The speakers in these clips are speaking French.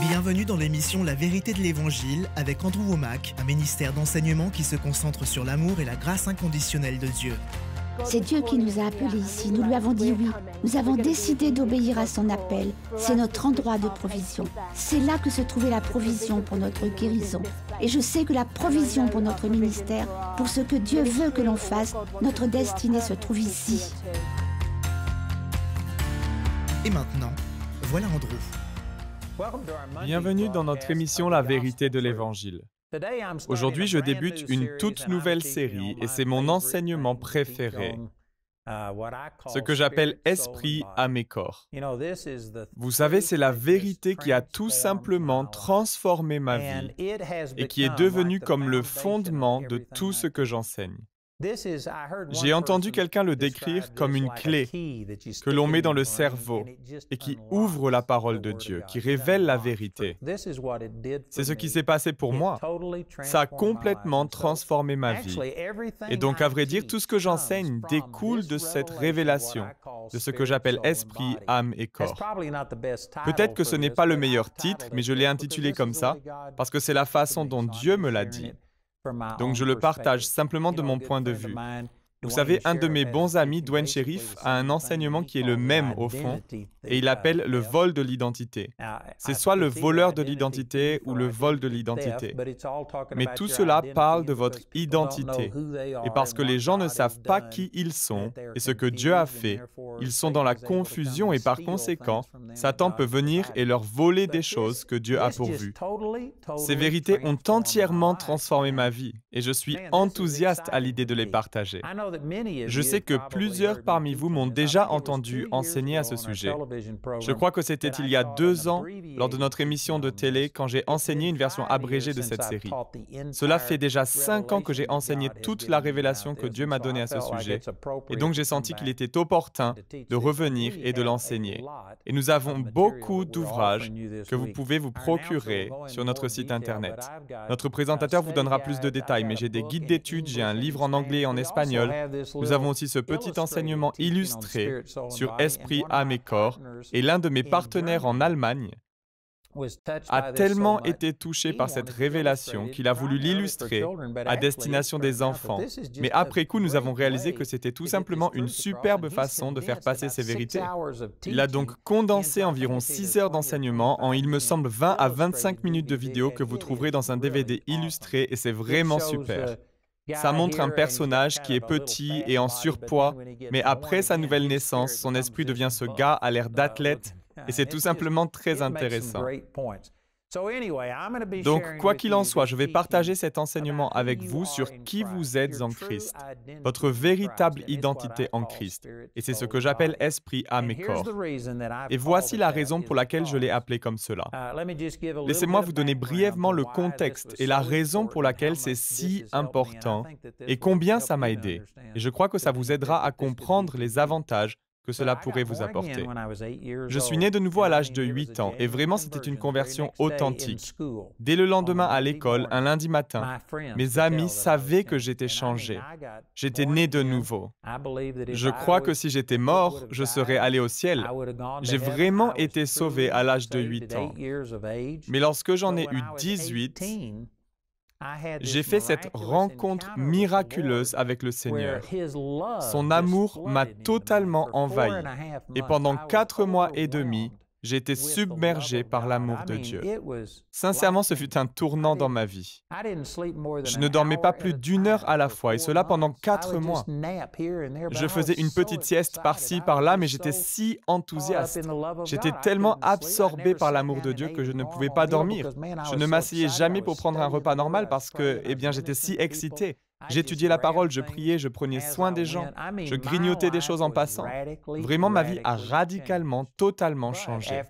Bienvenue dans l'émission La vérité de l'Évangile avec Andrew Wommack, un ministère d'enseignement qui se concentre sur l'amour et la grâce inconditionnelle de Dieu. C'est Dieu qui nous a appelés ici, nous lui avons dit oui. Nous avons décidé d'obéir à son appel. C'est notre endroit de provision. C'est là que se trouvait la provision pour notre guérison. Et je sais que la provision pour notre ministère, pour ce que Dieu veut que l'on fasse, notre destinée se trouve ici. Et maintenant, voilà Andrew. Bienvenue dans notre émission La vérité de l'Évangile. Aujourd'hui, je débute une toute nouvelle série et c'est mon enseignement préféré, ce que j'appelle Esprit, âme et corps. Vous savez, c'est la vérité qui a tout simplement transformé ma vie et qui est devenue comme le fondement de tout ce que j'enseigne. J'ai entendu quelqu'un le décrire comme une clé que l'on met dans le cerveau et qui ouvre la parole de Dieu, qui révèle la vérité. C'est ce qui s'est passé pour moi. Ça a complètement transformé ma vie. Et donc, à vrai dire, tout ce que j'enseigne découle de cette révélation, de ce que j'appelle esprit, âme et corps. Peut-être que ce n'est pas le meilleur titre, mais je l'ai intitulé comme ça, parce que c'est la façon dont Dieu me l'a dit. Donc je le partage simplement de mon point de vue. Vous savez, un de mes bons amis, Dwayne Sheriff, a un enseignement qui est le même au fond, et il appelle le vol de l'identité. C'est soit le voleur de l'identité ou le vol de l'identité. Mais tout cela parle de votre identité. Et parce que les gens ne savent pas qui ils sont et ce que Dieu a fait, ils sont dans la confusion et par conséquent, Satan peut venir et leur voler des choses que Dieu a pourvues. Ces vérités ont entièrement transformé ma vie et je suis enthousiaste à l'idée de les partager. Je sais que plusieurs parmi vous m'ont déjà entendu enseigner à ce sujet. Je crois que c'était il y a 2 ans, lors de notre émission de télé, quand j'ai enseigné une version abrégée de cette série. Cela fait déjà 5 ans que j'ai enseigné toute la révélation que Dieu m'a donnée à ce sujet, et donc j'ai senti qu'il était opportun de revenir et de l'enseigner. Et nous avons beaucoup d'ouvrages que vous pouvez vous procurer sur notre site Internet. Notre présentateur vous donnera plus de détails, mais j'ai des guides d'études, j'ai un livre en anglais et en espagnol. Nous avons aussi ce petit enseignement illustré sur esprit, âme et corps, et l'un de mes partenaires en Allemagne a tellement été touché par cette révélation qu'il a voulu l'illustrer à destination des enfants. Mais après coup, nous avons réalisé que c'était tout simplement une superbe façon de faire passer ces vérités. Il a donc condensé environ 6 heures d'enseignement en, il me semble, 20 à 25 minutes de vidéo que vous trouverez dans un DVD illustré et c'est vraiment super. Ça montre un personnage qui est petit et en surpoids, mais après sa nouvelle naissance, son esprit devient ce gars à l'air d'athlète, et c'est tout simplement très intéressant. Donc, quoi qu'il en soit, je vais partager cet enseignement avec vous sur qui vous êtes en Christ, votre véritable identité en Christ. Et c'est ce que j'appelle esprit, âme et corps. Et voici la raison pour laquelle je l'ai appelé comme cela. Laissez-moi vous donner brièvement le contexte et la raison pour laquelle c'est si important et combien ça m'a aidé. Et je crois que ça vous aidera à comprendre les avantages que cela pourrait vous apporter. Je suis né de nouveau à l'âge de 8 ans et vraiment c'était une conversion authentique. Dès le lendemain à l'école, un lundi matin, mes amis savaient que j'étais changé. J'étais né de nouveau. Je crois que si j'étais mort, je serais allé au ciel. J'ai vraiment été sauvé à l'âge de 8 ans. Mais lorsque j'en ai eu 18, j'ai fait cette rencontre miraculeuse avec le Seigneur. Son amour m'a totalement envahi. Et pendant 4 mois et demi, j'ai été submergé par l'amour de Dieu. Sincèrement, ce fut un tournant dans ma vie. Je ne dormais pas plus d'1 heure à la fois, et cela pendant 4 mois. Je faisais une petite sieste par-ci, par-là, mais j'étais si enthousiaste. J'étais tellement absorbé par l'amour de Dieu que je ne pouvais pas dormir. Je ne m'asseyais jamais pour prendre un repas normal parce que, j'étais si excité. J'étudiais la parole, je priais, je prenais soin des gens, je grignotais des choses en passant. Vraiment, ma vie a radicalement, totalement changé.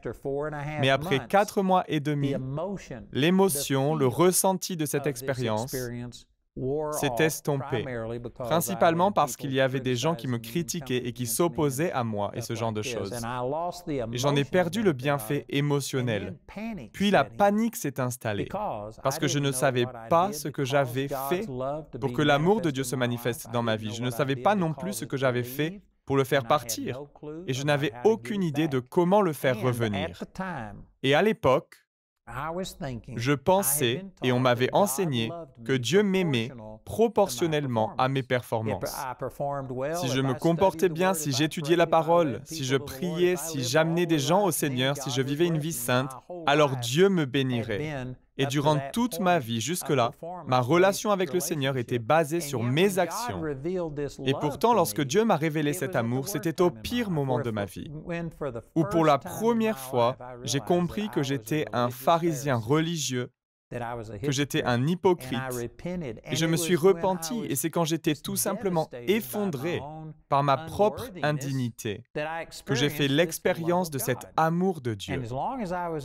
Mais après 4 mois et demi, l'émotion, le ressenti de cette expérience s'est estompé, principalement parce qu'il y avait des gens qui me critiquaient et qui s'opposaient à moi et ce genre de choses. Et j'en ai perdu le bienfait émotionnel. Puis la panique s'est installée, parce que je ne savais pas ce que j'avais fait pour que l'amour de Dieu se manifeste dans ma vie. Je ne savais pas non plus ce que j'avais fait pour le faire partir, et je n'avais aucune idée de comment le faire revenir. Et à l'époque, Je pensais, et on m'avait enseigné, que Dieu m'aimait proportionnellement à mes performances. Si je me comportais bien, si j'étudiais la parole, si je priais, si j'amenais des gens au Seigneur, si je vivais une vie sainte, alors Dieu me bénirait. Et durant toute ma vie jusque-là, ma relation avec le Seigneur était basée sur mes actions. Et pourtant, lorsque Dieu m'a révélé cet amour, c'était au pire moment de ma vie, où pour la première fois, j'ai compris que j'étais un pharisien religieux, que j'étais un hypocrite, et je me suis repenti, et c'est quand j'étais tout simplement effondré par ma propre indignité que j'ai fait l'expérience de cet amour de Dieu.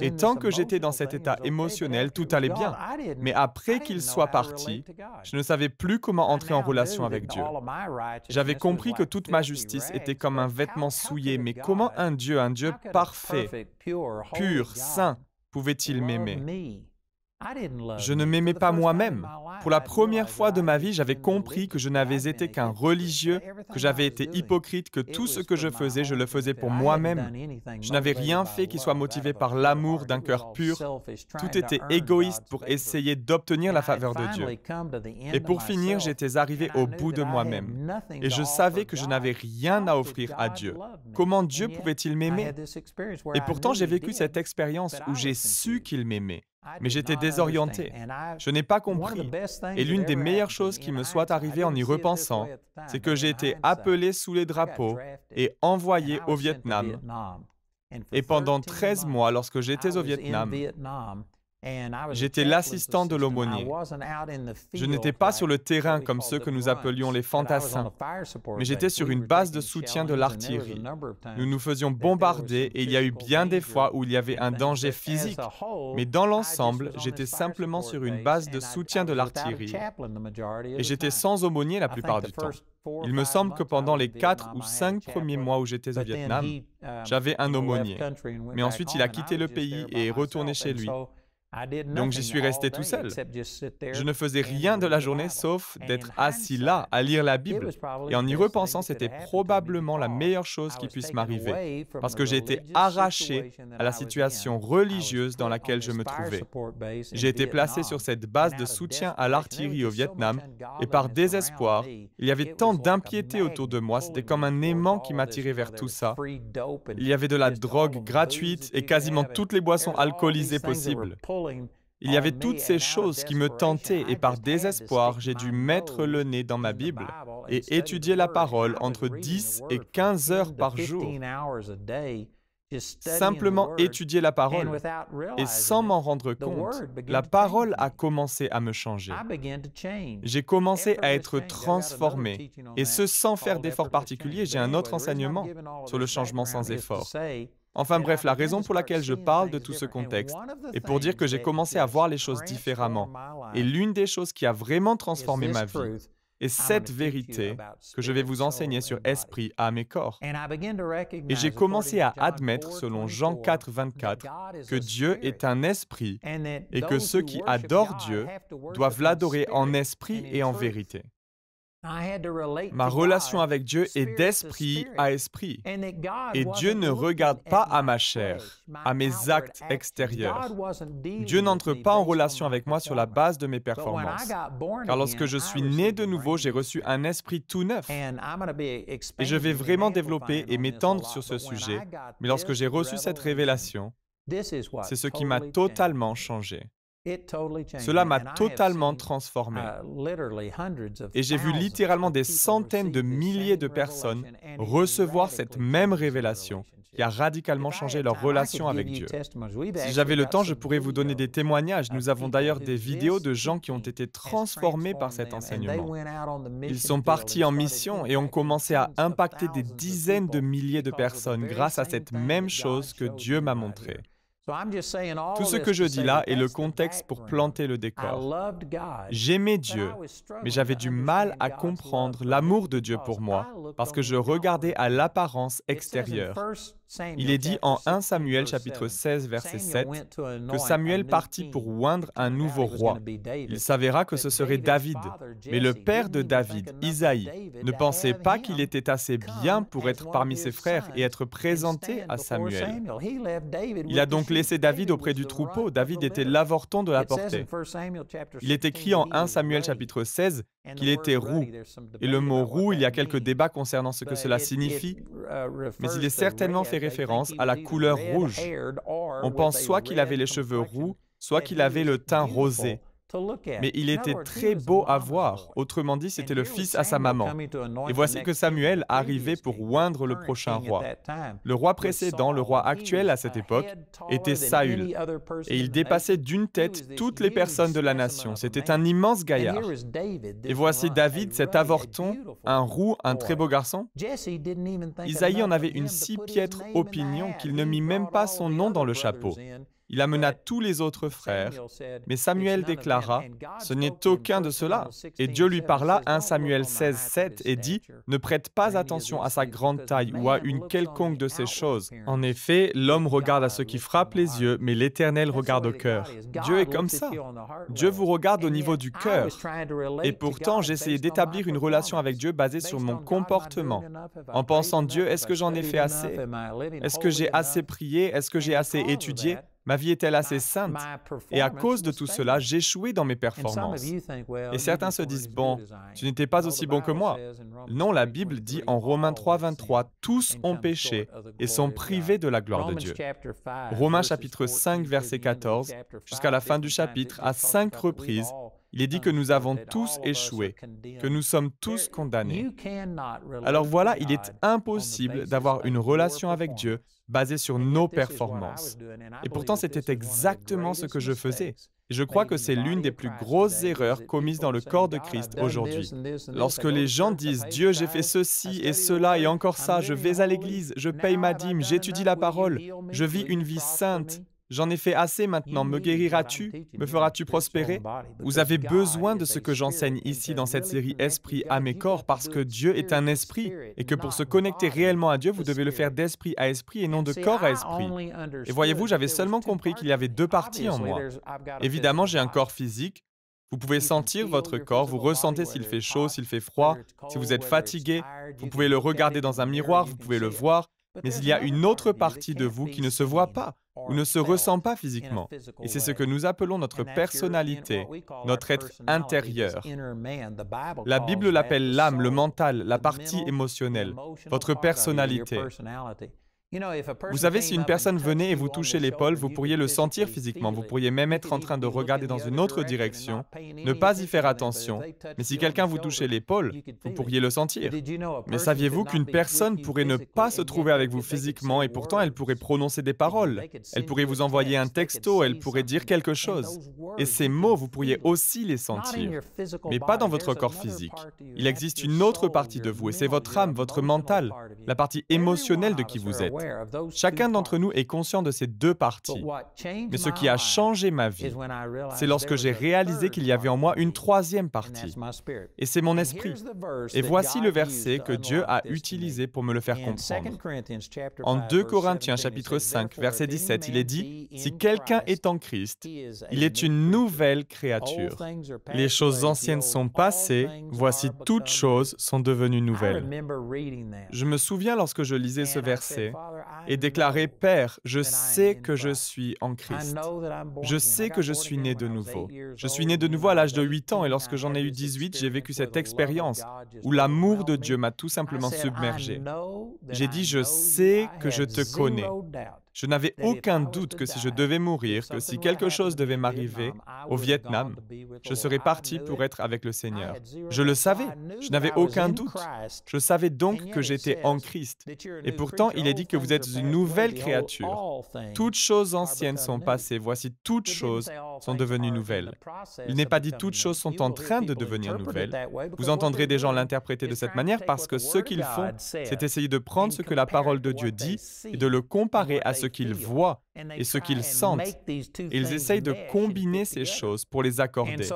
Et tant que j'étais dans cet état émotionnel, tout allait bien. Mais après qu'il soit parti, je ne savais plus comment entrer en relation avec Dieu. J'avais compris que toute ma justice était comme un vêtement souillé, mais comment un Dieu parfait, pur, saint, pouvait-il m'aimer ? Je ne m'aimais pas moi-même. Pour la première fois de ma vie, j'avais compris que je n'avais été qu'un religieux, que j'avais été hypocrite, que tout ce que je faisais, je le faisais pour moi-même. Je n'avais rien fait qui soit motivé par l'amour d'un cœur pur. Tout était égoïste pour essayer d'obtenir la faveur de Dieu. Et pour finir, j'étais arrivé au bout de moi-même. Et je savais que je n'avais rien à offrir à Dieu. Comment Dieu pouvait-il m'aimer? Et pourtant, j'ai vécu cette expérience où j'ai su qu'il m'aimait. Mais j'étais désorienté. Je n'ai pas compris. Et l'une des meilleures choses qui me soit arrivée en y repensant, c'est que j'ai été appelé sous les drapeaux et envoyé au Vietnam. Et pendant 13 mois, lorsque j'étais au Vietnam, j'étais l'assistant de l'aumônier. Je n'étais pas sur le terrain comme ceux que nous appelions les fantassins, mais j'étais sur une base de soutien de l'artillerie. Nous nous faisions bombarder et il y a eu bien des fois où il y avait un danger physique, mais dans l'ensemble, j'étais simplement sur une base de soutien de l'artillerie et j'étais sans aumônier la plupart du temps. Il me semble que pendant les 4 ou 5 premiers mois où j'étais au Vietnam, j'avais un aumônier, mais ensuite il a quitté le pays et est retourné chez lui. Donc j'y suis resté tout seul. Je ne faisais rien de la journée sauf d'être assis là à lire la Bible. Et en y repensant, c'était probablement la meilleure chose qui puisse m'arriver, parce que j'ai été arraché à la situation religieuse dans laquelle je me trouvais. J'ai été placé sur cette base de soutien à l'artillerie au Vietnam, et par désespoir, il y avait tant d'impiété autour de moi, c'était comme un aimant qui m'attirait vers tout ça. Il y avait de la drogue gratuite et quasiment toutes les boissons alcoolisées possibles. Il y avait toutes ces choses qui me tentaient et par désespoir, j'ai dû mettre le nez dans ma Bible et étudier la parole entre 10 et 15 heures par jour. Simplement étudier la parole et sans m'en rendre compte, la parole a commencé à me changer. J'ai commencé à être transformé et ce sans faire d'effort particulier. J'ai un autre enseignement sur le changement sans effort. Enfin bref, la raison pour laquelle je parle de tout ce contexte est pour dire que j'ai commencé à voir les choses différemment. Et l'une des choses qui a vraiment transformé ma vie est cette vérité que je vais vous enseigner sur Esprit, âme et corps. Et j'ai commencé à admettre, selon Jean 4, 24, que Dieu est un esprit et que ceux qui adorent Dieu doivent l'adorer en esprit et en vérité. Ma relation avec Dieu est d'esprit à esprit. Et Dieu ne regarde pas à ma chair, à mes actes extérieurs. Dieu n'entre pas en relation avec moi sur la base de mes performances. Car lorsque je suis né de nouveau, j'ai reçu un esprit tout neuf. Et je vais vraiment développer et m'étendre sur ce sujet. Mais lorsque j'ai reçu cette révélation, c'est ce qui m'a totalement changé. Cela m'a totalement transformé. Et j'ai vu littéralement des centaines de milliers de personnes recevoir cette même révélation qui a radicalement changé leur relation avec Dieu. Si j'avais le temps, je pourrais vous donner des témoignages. Nous avons d'ailleurs des vidéos de gens qui ont été transformés par cet enseignement. Ils sont partis en mission et ont commencé à impacter des dizaines de milliers de personnes grâce à cette même chose que Dieu m'a montrée. Tout ce que je dis là est le contexte pour planter le décor. J'aimais Dieu, mais j'avais du mal à comprendre l'amour de Dieu pour moi parce que je regardais à l'apparence extérieure. Il est dit en 1 Samuel chapitre 16 verset 7 que Samuel partit pour oindre un nouveau roi. Il s'avéra que ce serait David, mais le père de David, Isaïe, ne pensait pas qu'il était assez bien pour être parmi ses frères et être présenté à Samuel. Il a donc laissé David auprès du troupeau. David était l'avorton de la portée. Il est écrit en 1 Samuel chapitre 16 qu'il était roux. Et le mot roux, il y a quelques débats concernant ce que cela signifie, mais il est certainement fait référence à la couleur rouge. On pense soit qu'il avait les cheveux roux, soit qu'il avait le teint rosé. Mais il était très beau à voir. Autrement dit, c'était le fils à sa maman. Et voici que Samuel arrivait pour oindre le prochain roi. Le roi précédent, le roi actuel à cette époque, était Saül. Et il dépassait d'une tête toutes les personnes de la nation. C'était un immense gaillard. Et voici David, cet avorton, un roux, un très beau garçon. Isaïe en avait une si piètre opinion qu'il ne mit même pas son nom dans le chapeau. Il amena tous les autres frères, mais Samuel déclara « Ce n'est aucun de ceux-là ». Et Dieu lui parla, 1 Samuel 16, 7, et dit « Ne prête pas attention à sa grande taille ou à une quelconque de ces choses. En effet, l'homme regarde à ce qui frappe les yeux, mais l'Éternel regarde au cœur. » Dieu est comme ça. Dieu vous regarde au niveau du cœur. Et pourtant, j'essayais d'établir une relation avec Dieu basée sur mon comportement. En pensant « Dieu, est-ce que j'en ai fait assez? Est-ce que j'ai assez prié? Est-ce que j'ai assez étudié? Ma vie est-elle assez sainte? Et à cause de tout cela, j'échouais dans mes performances. Et certains se disent, bon, tu n'étais pas aussi bon que moi. Non, la Bible dit en Romains 3, 23, tous ont péché et sont privés de la gloire de Dieu. Romains chapitre 5, verset 14, jusqu'à la fin du chapitre, à 5 reprises, il est dit que nous avons tous échoué, que nous sommes tous condamnés. Alors voilà, il est impossible d'avoir une relation avec Dieu basée sur nos performances. Et pourtant, c'était exactement ce que je faisais. Et je crois que c'est l'une des plus grosses erreurs commises dans le corps de Christ aujourd'hui. Lorsque les gens disent « Dieu, j'ai fait ceci et cela et encore ça, je vais à l'église, je paye ma dîme, j'étudie la parole, je vis une vie sainte. » J'en ai fait assez maintenant, me guériras-tu? Me feras-tu prospérer? Vous avez besoin de ce que j'enseigne ici dans cette série Esprit, âme et corps parce que Dieu est un esprit et que pour se connecter réellement à Dieu, vous devez le faire d'esprit à esprit et non de corps à esprit. Et voyez-vous, j'avais seulement compris qu'il y avait deux parties en moi. Évidemment, j'ai un corps physique. Vous pouvez sentir votre corps, vous ressentez s'il fait chaud, s'il fait froid, si vous êtes fatigué. Vous pouvez le regarder dans un miroir, vous pouvez le voir. Mais il y a une autre partie de vous qui ne se voit pas ou ne se ressent pas physiquement. Et c'est ce que nous appelons notre personnalité, notre être intérieur. La Bible l'appelle l'âme, le mental, la partie émotionnelle, votre personnalité. Vous savez, si une personne venait et vous touchait l'épaule, vous pourriez le sentir physiquement. Vous pourriez même être en train de regarder dans une autre direction, ne pas y faire attention. Mais si quelqu'un vous touchait l'épaule, vous pourriez le sentir. Mais saviez-vous qu'une personne pourrait ne pas se trouver avec vous physiquement et pourtant elle pourrait prononcer des paroles? Elle pourrait vous envoyer un texto, elle pourrait dire quelque chose. Et ces mots, vous pourriez aussi les sentir. Mais pas dans votre corps physique. Il existe une autre partie de vous et c'est votre âme, votre mental, la partie émotionnelle de qui vous êtes. Chacun d'entre nous est conscient de ces deux parties. Mais ce qui a changé ma vie, c'est lorsque j'ai réalisé qu'il y avait en moi une troisième partie. Et c'est mon esprit. Et voici le verset que Dieu a utilisé pour me le faire comprendre. En 2 Corinthiens chapitre 5, verset 17, il est dit « Si quelqu'un est en Christ, il est une nouvelle créature. Les choses anciennes sont passées, voici toutes choses sont devenues nouvelles. » Je me souviens lorsque je lisais ce verset et déclarer « Père, je sais que je suis en Christ. Je sais que je suis né de nouveau. Je suis né de nouveau à l'âge de 8 ans et lorsque j'en ai eu 18, j'ai vécu cette expérience où l'amour de Dieu m'a tout simplement submergé. J'ai dit « Je sais que je te connais. » Je n'avais aucun doute que si je devais mourir, que si quelque chose devait m'arriver au Vietnam, je serais parti pour être avec le Seigneur. Je le savais, je n'avais aucun doute. Je savais donc que j'étais en Christ. Et pourtant, il est dit que vous êtes une nouvelle créature. Toutes choses anciennes sont passées, voici toutes choses sont devenues nouvelles. Il n'est pas dit toutes choses sont en train de devenir nouvelles. Vous entendrez des gens l'interpréter de cette manière parce que ce qu'ils font, c'est essayer de prendre ce que la parole de Dieu dit et de le comparer à ce qu'ils voient et ce qu'ils sentent. Et ils essayent de combiner ces choses pour les accorder.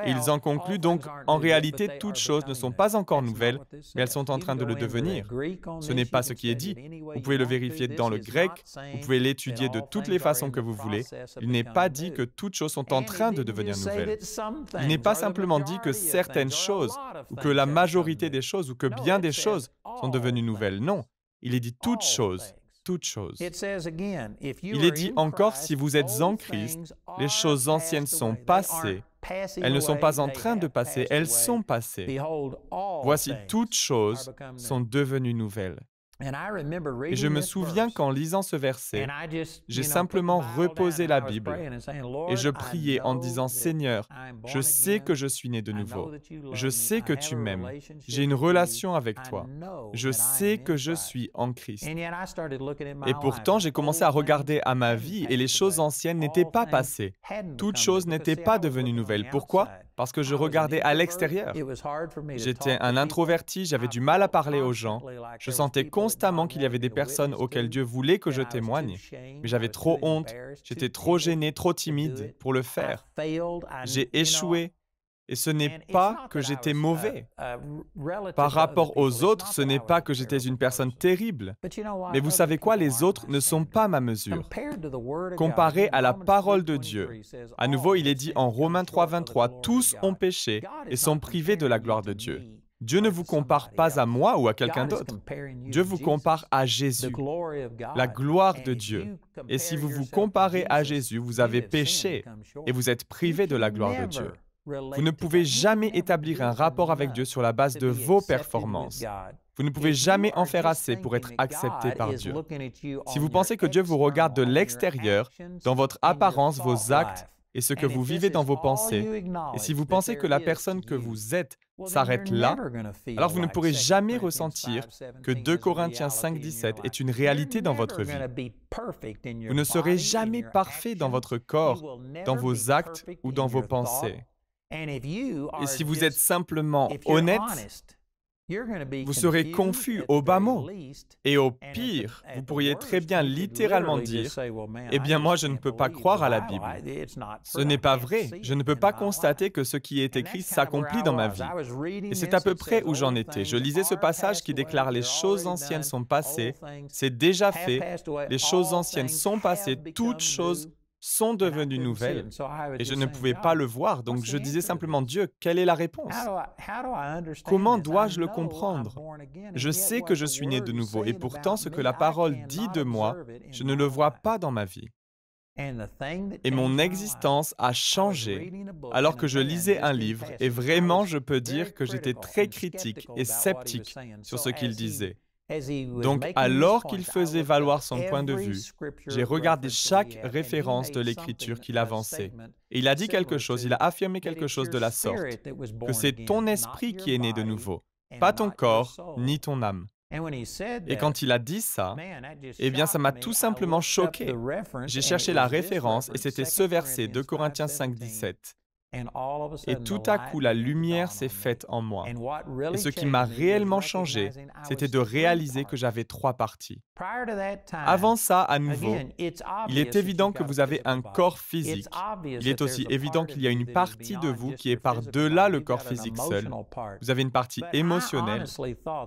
Et ils en concluent donc, en réalité, toutes choses ne sont pas encore nouvelles, mais elles sont en train de le devenir. Ce n'est pas ce qui est dit. Vous pouvez le vérifier dans le grec, vous pouvez l'étudier de toutes les façons que vous voulez. Il n'est pas dit que toutes choses sont en train de devenir nouvelles. Il n'est pas simplement dit que certaines choses, ou que la majorité des choses, ou que bien des choses sont devenues nouvelles. Non, il est dit toutes choses. toutes choses. Il est dit encore, si vous êtes en Christ, les choses anciennes sont passées. Elles ne sont pas en train de passer, elles sont passées. Voici, toutes choses sont devenues nouvelles. Et je me souviens qu'en lisant ce verset, j'ai simplement reposé la Bible et je priais en disant, « Seigneur, je sais que je suis né de nouveau. Je sais que tu m'aimes. J'ai une relation avec toi. Je sais que je suis en Christ. » Et pourtant, j'ai commencé à regarder à ma vie et les choses anciennes n'étaient pas passées. Toutes choses n'étaient pas devenues nouvelles. Pourquoi? Parce que je regardais à l'extérieur. J'étais un introverti, j'avais du mal à parler aux gens. Je sentais constamment qu'il y avait des personnes auxquelles Dieu voulait que je témoigne, mais j'avais trop honte, j'étais trop gêné, trop timide pour le faire. J'ai échoué. Et ce n'est pas que j'étais mauvais. Par rapport aux autres, ce n'est pas que j'étais une personne terrible. Mais vous savez quoi? Les autres ne sont pas ma mesure. Comparé à la parole de Dieu, à nouveau, il est dit en Romains 3:23, « Tous ont péché et sont privés de la gloire de Dieu. » Dieu ne vous compare pas à moi ou à quelqu'un d'autre. Dieu vous compare à Jésus, la gloire de Dieu. Et si vous vous comparez à Jésus, vous avez péché et vous êtes privé de la gloire de Dieu. Vous ne pouvez jamais établir un rapport avec Dieu sur la base de vos performances. Vous ne pouvez jamais en faire assez pour être accepté par Dieu. Si vous pensez que Dieu vous regarde de l'extérieur, dans votre apparence, vos actes et ce que vous vivez dans vos pensées, et si vous pensez que la personne que vous êtes s'arrête là, alors vous ne pourrez jamais ressentir que 2 Corinthiens 5:17 est une réalité dans votre vie. Vous ne serez jamais parfait dans votre corps, dans vos actes ou dans vos pensées. Et si vous êtes simplement honnête, vous serez confus au bas mot. Et au pire, vous pourriez très bien littéralement dire, « Eh bien, moi, je ne peux pas croire à la Bible. Ce n'est pas vrai. Je ne peux pas constater que ce qui est écrit s'accomplit dans ma vie. » Et c'est à peu près où j'en étais. Je lisais ce passage qui déclare « Les choses anciennes sont passées, c'est déjà fait, les choses anciennes sont passées, toutes choses sont devenues nouvelles. » Et je ne pouvais pas le voir, donc je disais simplement, « Dieu, quelle est la réponse? Comment dois-je le comprendre? Je sais que je suis né de nouveau, et pourtant ce que la parole dit de moi, je ne le vois pas dans ma vie. » Et mon existence a changé alors que je lisais un livre, et vraiment je peux dire que j'étais très critique et sceptique sur ce qu'il disait. Donc, alors qu'il faisait valoir son point de vue, j'ai regardé chaque référence de l'Écriture qu'il avançait. Et il a dit quelque chose, il a affirmé quelque chose de la sorte, que c'est ton esprit qui est né de nouveau, pas ton corps, ni ton âme. Et quand il a dit ça, eh bien, ça m'a tout simplement choqué. J'ai cherché la référence et c'était ce verset, 2 Corinthiens 5:17. Et tout à coup, la lumière s'est faite en moi. Et ce qui m'a réellement changé, c'était de réaliser que j'avais 3 parties. Avant ça, à nouveau, il est évident que vous avez un corps physique. Il est aussi évident qu'il y a une partie de vous qui est par-delà le corps physique seul. Vous avez une partie émotionnelle,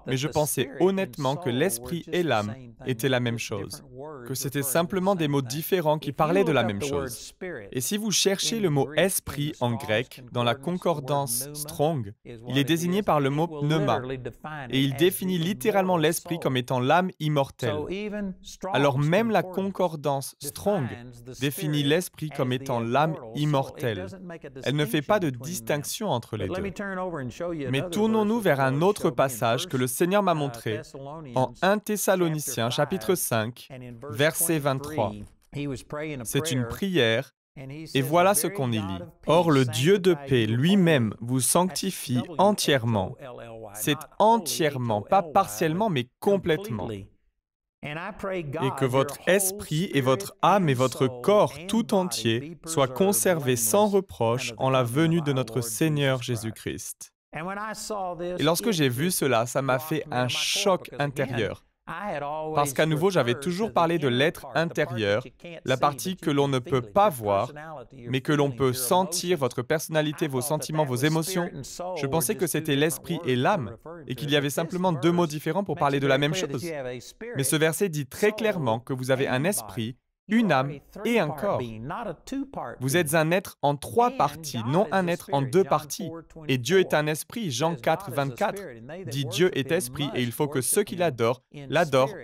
mais je pensais honnêtement que l'esprit et l'âme étaient la même chose, que c'était simplement des mots différents qui parlaient de la même chose. Et si vous cherchez le mot « esprit » en grec, dans la concordance Strong, il est désigné par le mot pneuma, et il définit littéralement l'esprit comme étant l'âme immortelle. Alors même la concordance Strong définit l'esprit comme étant l'âme immortelle. Elle ne fait pas de distinction entre les deux. Mais tournons-nous vers un autre passage que le Seigneur m'a montré en 1 Thessaloniciens chapitre 5, verset 23. C'est une prière. Et voilà ce qu'on y lit. « Or, le Dieu de paix lui-même vous sanctifie entièrement. » C'est entièrement, pas partiellement, mais complètement. Et que votre esprit et votre âme et votre corps tout entier soient conservés sans reproche en la venue de notre Seigneur Jésus-Christ. Et lorsque j'ai vu cela, ça m'a fait un choc intérieur. Parce qu'à nouveau, j'avais toujours parlé de l'être intérieur, la partie que l'on ne peut pas voir, mais que l'on peut sentir, votre personnalité, vos sentiments, vos émotions. Je pensais que c'était l'esprit et l'âme, et qu'il y avait simplement 2 mots différents pour parler de la même chose. Mais ce verset dit très clairement que vous avez un esprit une âme et un corps. Vous êtes un être en 3 parties, non un être en 2 parties. Et Dieu est un esprit. Jean 4, 24 dit « Dieu est esprit et il faut que ceux qui l'adorent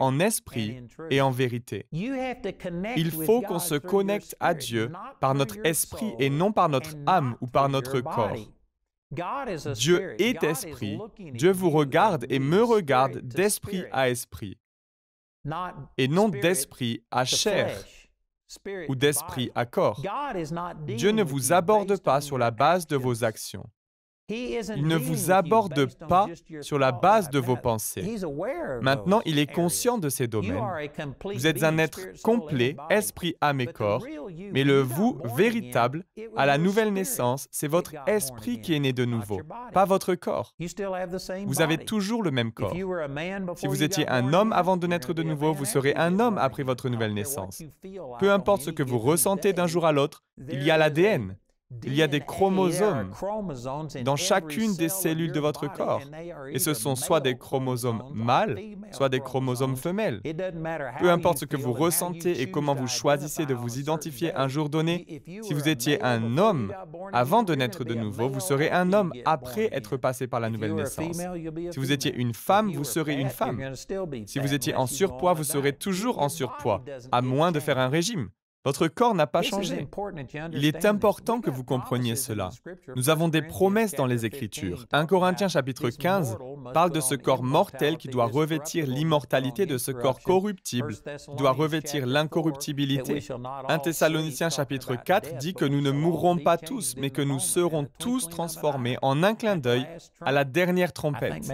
en esprit et en vérité. » Il faut qu'on se connecte à Dieu par notre esprit et non par notre âme ou par notre corps. Dieu est esprit. Dieu vous regarde et me regarde d'esprit à esprit. Et non d'esprit à chair ou d'esprit à corps. Dieu ne vous aborde pas sur la base de vos actions. Il ne vous aborde pas sur la base de vos pensées. Maintenant, il est conscient de ces domaines. Vous êtes un être complet, esprit, âme et corps, mais le vous véritable, à la nouvelle naissance, c'est votre esprit qui est né de nouveau, pas votre corps. Vous avez toujours le même corps. Si vous étiez un homme avant de naître de nouveau, vous serez un homme après votre nouvelle naissance. Peu importe ce que vous ressentez d'un jour à l'autre, il y a l'ADN. Il y a des chromosomes dans chacune des cellules de votre corps. Et ce sont soit des chromosomes mâles, soit des chromosomes femelles. Peu importe ce que vous ressentez et comment vous choisissez de vous identifier un jour donné, si vous étiez un homme avant de naître de nouveau, vous serez un homme après être passé par la nouvelle naissance. Si vous étiez une femme, vous serez une femme. Si vous étiez en surpoids, vous serez toujours en surpoids, à moins de faire un régime. Votre corps n'a pas changé. Il est important que vous compreniez cela. Nous avons des promesses dans les Écritures. 1 Corinthiens chapitre 15 parle de ce corps mortel qui doit revêtir l'immortalité de ce corps corruptible, qui doit revêtir l'incorruptibilité. 1 Thessaloniciens chapitre 4 dit que nous ne mourrons pas tous, mais que nous serons tous transformés en un clin d'œil à la dernière trompette.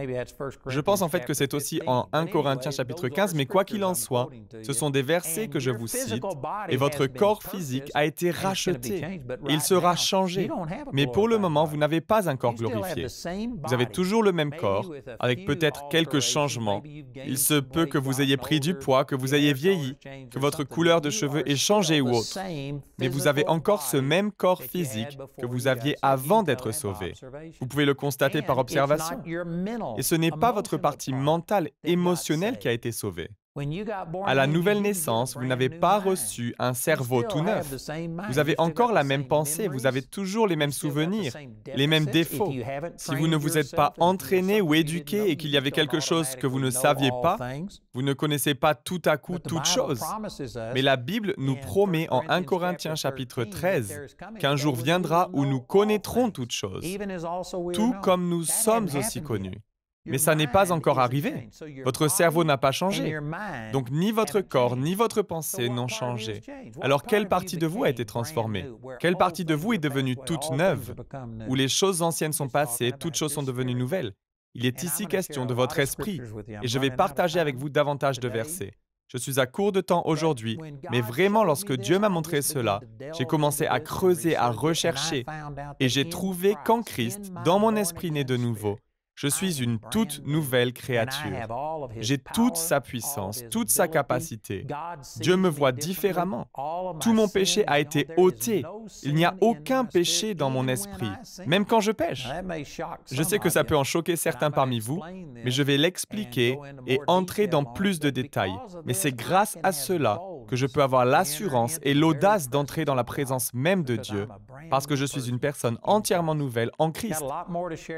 Je pense en fait que c'est aussi en 1 Corinthiens chapitre 15, mais quoi qu'il en soit, ce sont des versets que je vous cite, et votre corps physique a été racheté. Il sera changé. Mais pour le moment, vous n'avez pas un corps glorifié. Vous avez toujours le même corps, avec peut-être quelques changements. Il se peut que vous ayez pris du poids, que vous ayez vieilli, que votre couleur de cheveux ait changé ou autre. Mais vous avez encore ce même corps physique que vous aviez avant d'être sauvé. Vous pouvez le constater par observation. Et ce n'est pas votre partie mentale, émotionnelle qui a été sauvée. À la nouvelle naissance, vous n'avez pas reçu un cerveau tout neuf. Vous avez encore la même pensée, vous avez toujours les mêmes souvenirs, les mêmes défauts. Si vous ne vous êtes pas entraîné ou éduqué et qu'il y avait quelque chose que vous ne saviez pas, vous ne connaissez pas tout à coup toute chose. Mais la Bible nous promet en 1 Corinthiens chapitre 13 qu'un jour viendra où nous connaîtrons toutes choses, tout comme nous sommes aussi connus. Mais ça n'est pas encore arrivé. Votre cerveau n'a pas changé. Donc ni votre corps, ni votre pensée n'ont changé. Alors quelle partie de vous a été transformée? Quelle partie de vous est devenue toute neuve? Où les choses anciennes sont passées, toutes choses sont devenues nouvelles. Il est ici question de votre esprit. Et je vais partager avec vous davantage de versets. Je suis à court de temps aujourd'hui, mais vraiment lorsque Dieu m'a montré cela, j'ai commencé à creuser, à rechercher, et j'ai trouvé qu'en Christ, dans mon esprit né de nouveau, je suis une toute nouvelle créature. J'ai toute sa puissance, toute sa capacité. Dieu me voit différemment. Tout mon péché a été ôté. Il n'y a aucun péché dans mon esprit, même quand je pêche. Je sais que ça peut en choquer certains parmi vous, mais je vais l'expliquer et entrer dans plus de détails. Mais c'est grâce à cela que je peux avoir l'assurance et l'audace d'entrer dans la présence même de Dieu, parce que je suis une personne entièrement nouvelle en Christ.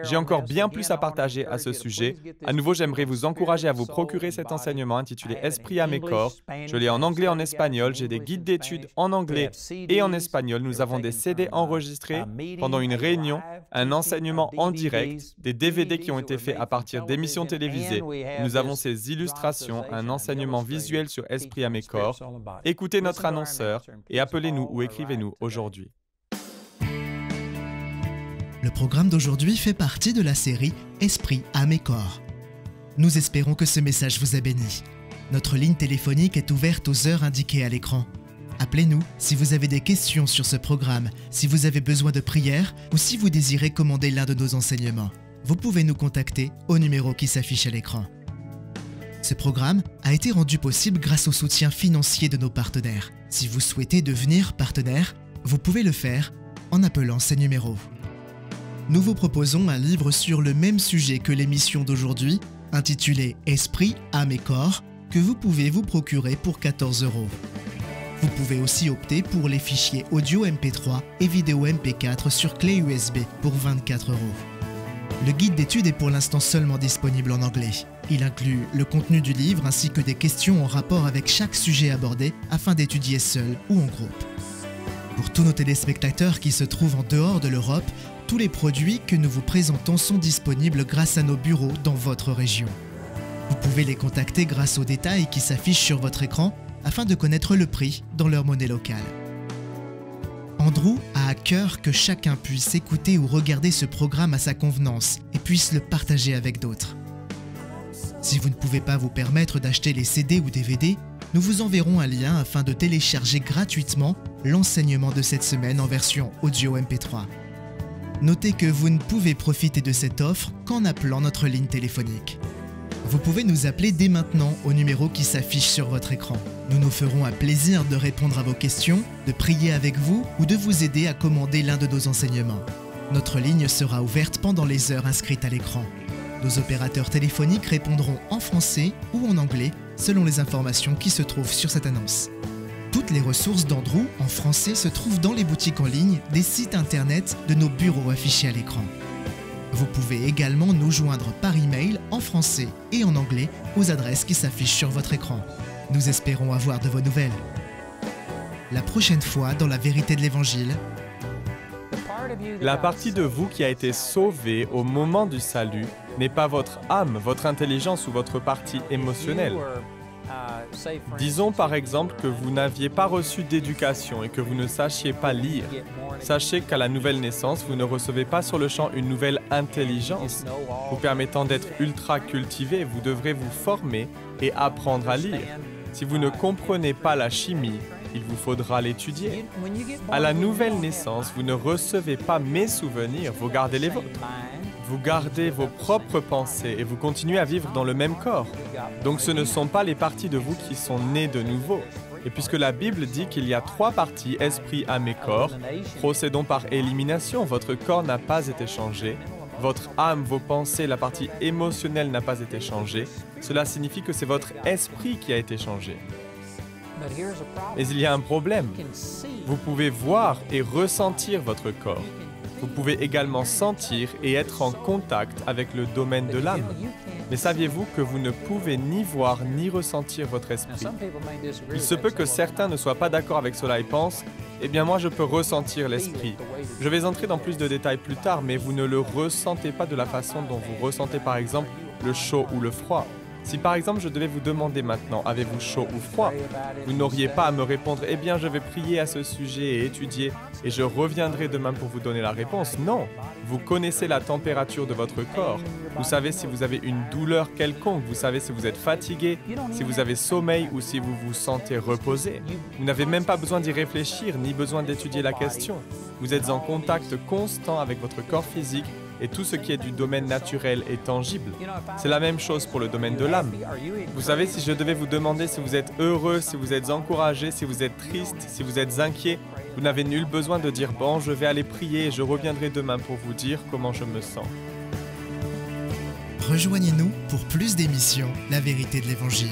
J'ai encore bien plus à partager à ce sujet. À nouveau, j'aimerais vous encourager à vous procurer cet enseignement intitulé « Esprit, âme et corps ». Je l'ai en anglais et en espagnol. J'ai des guides d'études en anglais et en espagnol. Nous avons des CD enregistrés pendant une réunion, un enseignement en direct, des DVD qui ont été faits à partir d'émissions télévisées. Nous avons ces illustrations, un enseignement visuel sur « Esprit, âme et corps ». Écoutez notre annonceur et appelez-nous ou écrivez-nous aujourd'hui. Le programme d'aujourd'hui fait partie de la série Esprit, âme et corps. Nous espérons que ce message vous a béni. Notre ligne téléphonique est ouverte aux heures indiquées à l'écran. Appelez-nous si vous avez des questions sur ce programme, si vous avez besoin de prière ou si vous désirez commander l'un de nos enseignements. Vous pouvez nous contacter au numéro qui s'affiche à l'écran. Ce programme a été rendu possible grâce au soutien financier de nos partenaires. Si vous souhaitez devenir partenaire, vous pouvez le faire en appelant ces numéros. Nous vous proposons un livre sur le même sujet que l'émission d'aujourd'hui, intitulé « Esprit, âme et corps », que vous pouvez vous procurer pour 14 €. Vous pouvez aussi opter pour les fichiers audio MP3 et vidéo MP4 sur clé USB pour 24 €. Le guide d'étude est pour l'instant seulement disponible en anglais. Il inclut le contenu du livre ainsi que des questions en rapport avec chaque sujet abordé afin d'étudier seul ou en groupe. Pour tous nos téléspectateurs qui se trouvent en dehors de l'Europe, tous les produits que nous vous présentons sont disponibles grâce à nos bureaux dans votre région. Vous pouvez les contacter grâce aux détails qui s'affichent sur votre écran afin de connaître le prix dans leur monnaie locale. Andrew a à cœur que chacun puisse écouter ou regarder ce programme à sa convenance et puisse le partager avec d'autres. Si vous ne pouvez pas vous permettre d'acheter les CD ou DVD, nous vous enverrons un lien afin de télécharger gratuitement l'enseignement de cette semaine en version audio MP3. Notez que vous ne pouvez profiter de cette offre qu'en appelant notre ligne téléphonique. Vous pouvez nous appeler dès maintenant au numéro qui s'affiche sur votre écran. Nous nous ferons un plaisir de répondre à vos questions, de prier avec vous ou de vous aider à commander l'un de nos enseignements. Notre ligne sera ouverte pendant les heures inscrites à l'écran. Nos opérateurs téléphoniques répondront en français ou en anglais selon les informations qui se trouvent sur cette annonce. Toutes les ressources d'Andrew en français se trouvent dans les boutiques en ligne des sites internet de nos bureaux affichés à l'écran. Vous pouvez également nous joindre par email en français et en anglais aux adresses qui s'affichent sur votre écran. Nous espérons avoir de vos nouvelles. La prochaine fois dans la vérité de l'Évangile, La partie de vous qui a été sauvée au moment du salut n'est pas votre âme, votre intelligence ou votre partie émotionnelle. Disons par exemple que vous n'aviez pas reçu d'éducation et que vous ne sachiez pas lire. Sachez qu'à la nouvelle naissance, vous ne recevez pas sur le champ une nouvelle intelligence vous permettant d'être ultra cultivé. Vous devrez vous former et apprendre à lire. Si vous ne comprenez pas la chimie, il vous faudra l'étudier. À la nouvelle naissance, vous ne recevez pas mes souvenirs, vous gardez les vôtres. Vous gardez vos propres pensées et vous continuez à vivre dans le même corps. Donc ce ne sont pas les parties de vous qui sont nées de nouveau. Et puisque la Bible dit qu'il y a 3 parties, esprit, âme et corps, procédons par élimination. Votre corps n'a pas été changé. Votre âme, vos pensées, la partie émotionnelle n'a pas été changée. Cela signifie que c'est votre esprit qui a été changé. Mais il y a un problème. Vous pouvez voir et ressentir votre corps. Vous pouvez également sentir et être en contact avec le domaine de l'âme. Mais saviez-vous que vous ne pouvez ni voir ni ressentir votre esprit? Il se peut que certains ne soient pas d'accord avec cela et pensent « Eh bien moi je peux ressentir l'esprit ». Je vais entrer dans plus de détails plus tard, mais vous ne le ressentez pas de la façon dont vous ressentez par exemple le chaud ou le froid. Si par exemple je devais vous demander maintenant, avez-vous chaud ou froid? Vous n'auriez pas à me répondre, eh bien je vais prier à ce sujet et étudier et je reviendrai demain pour vous donner la réponse. Non, vous connaissez la température de votre corps. Vous savez si vous avez une douleur quelconque, vous savez si vous êtes fatigué, si vous avez sommeil ou si vous vous sentez reposé. Vous n'avez même pas besoin d'y réfléchir ni besoin d'étudier la question. Vous êtes en contact constant avec votre corps physique et tout ce qui est du domaine naturel est tangible. C'est la même chose pour le domaine de l'âme. Vous savez, si je devais vous demander si vous êtes heureux, si vous êtes encouragé, si vous êtes triste, si vous êtes inquiet, vous n'avez nul besoin de dire « Bon, je vais aller prier et je reviendrai demain pour vous dire comment je me sens. » rejoignez-nous pour plus d'émissions La vérité de l'Évangile.